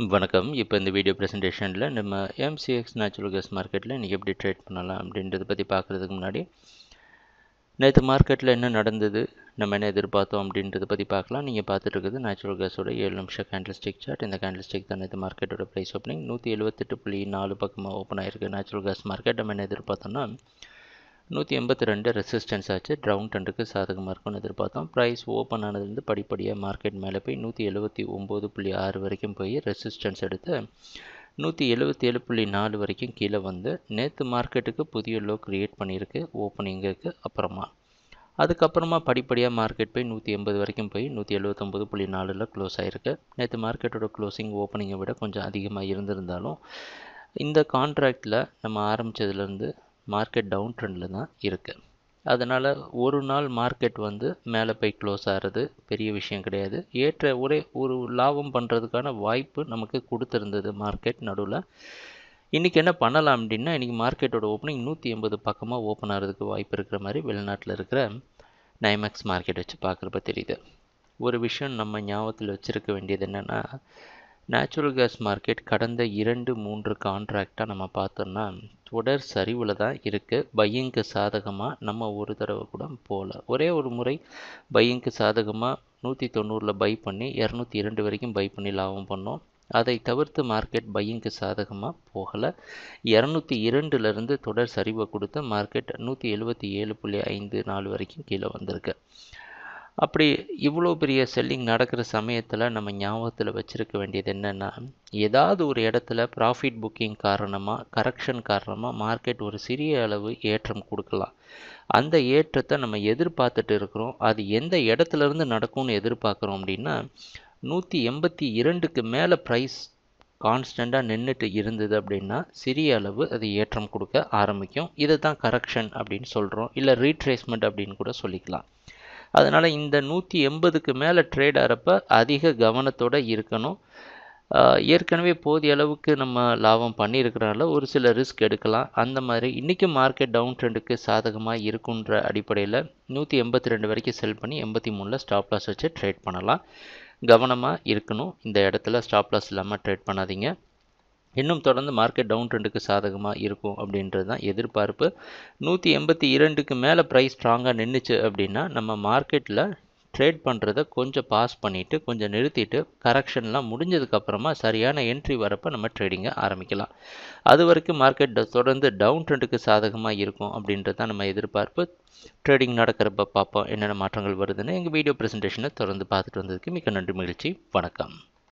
வணக்கம். இப்போ இந்த வீடியோ ப்ரெசன்டேஷனில் நம்ம எம்சிஎக்ஸ் நேச்சுரல் கேஸ் மார்க்கெட்டில் இன்றைக்கி எப்படி ட்ரேட் பண்ணலாம் அப்படின்றத பற்றி பார்க்குறதுக்கு முன்னாடி நேற்று மார்க்கெட்டில் என்ன நடந்தது, நம்ம என்ன எதிர்பார்த்தோம் அப்படின்றத பற்றி பார்க்கலாம். நீங்கள் பார்த்துட்டு இருக்குது நேச்சுரல் கேஸோட 7 நிமிஷம் கேண்டில் ஸ்டிக் சார்ட். இந்த கேண்டில் ஸ்டிக் தான் நேற்று மார்க்கெட்டோட ப்ரைஸ் ஓப்பனிங் 178.4 பக்கமாக ஓப்பன் ஆகிருக்கு. நேச்சுரல் கேஸ் மார்க்கெட் நம்ம என்ன எதிர்பார்த்தோம்னா 182 ரெசிஸ்டன்ஸ் ஆச்சு. டவுன் ட்ரெண்டுக்கு சாதகமாக இருக்கும்னு எதிர்பார்த்தோம். ப்ரைஸ் ஓப்பன் ஆனதுலேருந்து படிப்படியாக மார்க்கெட் மேலே போய் 179.6 வரைக்கும் போய் ரெசிஸ்டன்ஸ் எடுத்து 177.4 வரைக்கும் கீழே வந்து நேற்று மார்க்கெட்டுக்கு புதிய லோ கிரியேட் பண்ணியிருக்கு ஓப்பனிங்குக்கு அப்புறமா. அதுக்கப்புறமா படிப்படியாக மார்க்கெட் போய் 180 வரைக்கும் போய் 179.4 க்ளோஸ் ஆகிருக்கு. நேற்று மார்க்கெட்டோட க்ளோசிங் ஓப்பனிங்கை விட கொஞ்சம் அதிகமாக இருந்திருந்தாலும் இந்த கான்ட்ராக்டில் நம்ம ஆரம்பித்ததுலேருந்து மார்க்கெட் டவுன் ட்ரெண்டில் தான் இருக்குது. அதனால் ஒரு நாள் மார்க்கெட் வந்து மேலே போய் க்ளோஸ் ஆகிறது பெரிய விஷயம் கிடையாது. ஒரே ஒரு லாபம் பண்ணுறதுக்கான வாய்ப்பு நமக்கு கொடுத்துருந்தது மார்க்கெட் நடுவில். இன்றைக்கி என்ன பண்ணலாம் அப்படின்னா, இன்றைக்கி மார்க்கெட்டோட ஓப்பனிங் 180 பக்கமாக ஓப்பன் ஆகிறதுக்கு வாய்ப்பு இருக்கிற மாதிரி வெளிநாட்டில் இருக்கிற நைமேக்ஸ் மார்க்கெட் வச்சு பார்க்குறப்ப தெரியுது. ஒரு விஷயம் நம்ம ஞாபகத்தில் வச்சுருக்க வேண்டியது என்னென்னா, நேச்சுரல் கேஸ் மார்க்கெட் கடந்த 2-3 கான்ட்ராக்டாக நம்ம பார்த்தோம்னா தொடர் சரிவில் தான் இருக்குது. பையிங்க்கு சாதகமாக நம்ம ஒரு தடவை கூட போகல. ஒரே ஒரு முறை பையிங்க்கு சாதகமாக 190 பை பண்ணி 202 வரைக்கும் பை பண்ணி லாபம் பண்ணோம். அதை தவிர்த்து மார்க்கெட் பையிங்க்கு சாதகமாக போகலை. 202லேருந்து தொடர் சரிவை கொடுத்து மார்க்கெட் 177.54 வரைக்கும் கீழே வந்திருக்கு. அப்படி இவ்வளோ பெரிய செல்லிங் நடக்கிற சமயத்தில் நம்ம ஞாபகத்தில் வச்சுருக்க வேண்டியது என்னென்னா, ஏதாவது ஒரு இடத்துல ப்ராஃபிட் புக்கிங் காரணமாக, கரெக்ஷன் காரணமாக மார்க்கெட் ஒரு சிறிய அளவு ஏற்றம் கொடுக்கலாம். அந்த ஏற்றத்தை நம்ம எதிர்பார்த்துட்டு இருக்கிறோம். அது எந்த இடத்துலேருந்து நடக்கும்னு எதிர்பார்க்குறோம் அப்படின்னா, 182க்கு மேலே ப்ரைஸ் கான்ஸ்டண்ட்டாக நின்றுட்டு இருந்தது அப்படின்னா சிறிய அளவு அது ஏற்றம் கொடுக்க ஆரம்பிக்கும். இதை தான் கரெக்ஷன் அப்படின்னு சொல்கிறோம், இல்லை ரீட்ரேஸ்மெண்ட் அப்படின்னு கூட சொல்லிக்கலாம். அதனால் இந்த 180க்கு மேலே ட்ரேட் ஆகிறப்ப அதிக கவனத்தோடு இருக்கணும். ஏற்கனவே போதிய அளவுக்கு நம்ம லாபம் பண்ணியிருக்கிறனால ஒரு சில ரிஸ்க் எடுக்கலாம். அந்த மாதிரி இன்றைக்கும் மார்க்கெட் டவுன் ட்ரெண்டுக்கு சாதகமாக இருக்குன்ற அடிப்படையில் 182 வரைக்கும் செல் பண்ணி 83ல் ஸ்டாப் லாஸ் வச்சு ட்ரேட் பண்ணலாம். கவனமாக இருக்கணும். இந்த இடத்துல ஸ்டாப் லாஸ் இல்லாமல் ட்ரேட் பண்ணாதீங்க. இன்னும் தொடர்ந்து மார்க்கெட் டவுன் ட்ரெண்டுக்கு சாதகமாக இருக்கும் அப்படின்றது தான் எதிர்பார்ப்பு. 182க்கு மேலே ப்ரைஸ் ஸ்ட்ராங்காக நின்றுச்சு அப்படின்னா நம்ம மார்க்கெட்டில் ட்ரேட் பண்ணுறதை கொஞ்சம் பாஸ் பண்ணிவிட்டு கொஞ்சம் நிறுத்திட்டு கரெக்ஷன்லாம் முடிஞ்சதுக்கப்புறமா சரியான என்ட்ரி வரப்போ நம்ம ட்ரேடிங்கை ஆரம்பிக்கலாம். அது வரைக்கும் மார்க்கெட் தொடர்ந்து டவுன் ட்ரெண்டுக்கு சாதகமாக இருக்கும் அப்படின்றது தான் நம்ம எதிர்பார்ப்பு. ட்ரேடிங் நடக்கிறப்ப பார்ப்போம் என்னென்ன மாற்றங்கள் வருதுன்னு. எங்கள் வீடியோ ப்ரெசன்டேஷனை தொடர்ந்து பார்த்துட்டு வந்ததுக்கு மிக்க நன்றி, மகிழ்ச்சி, வணக்கம்.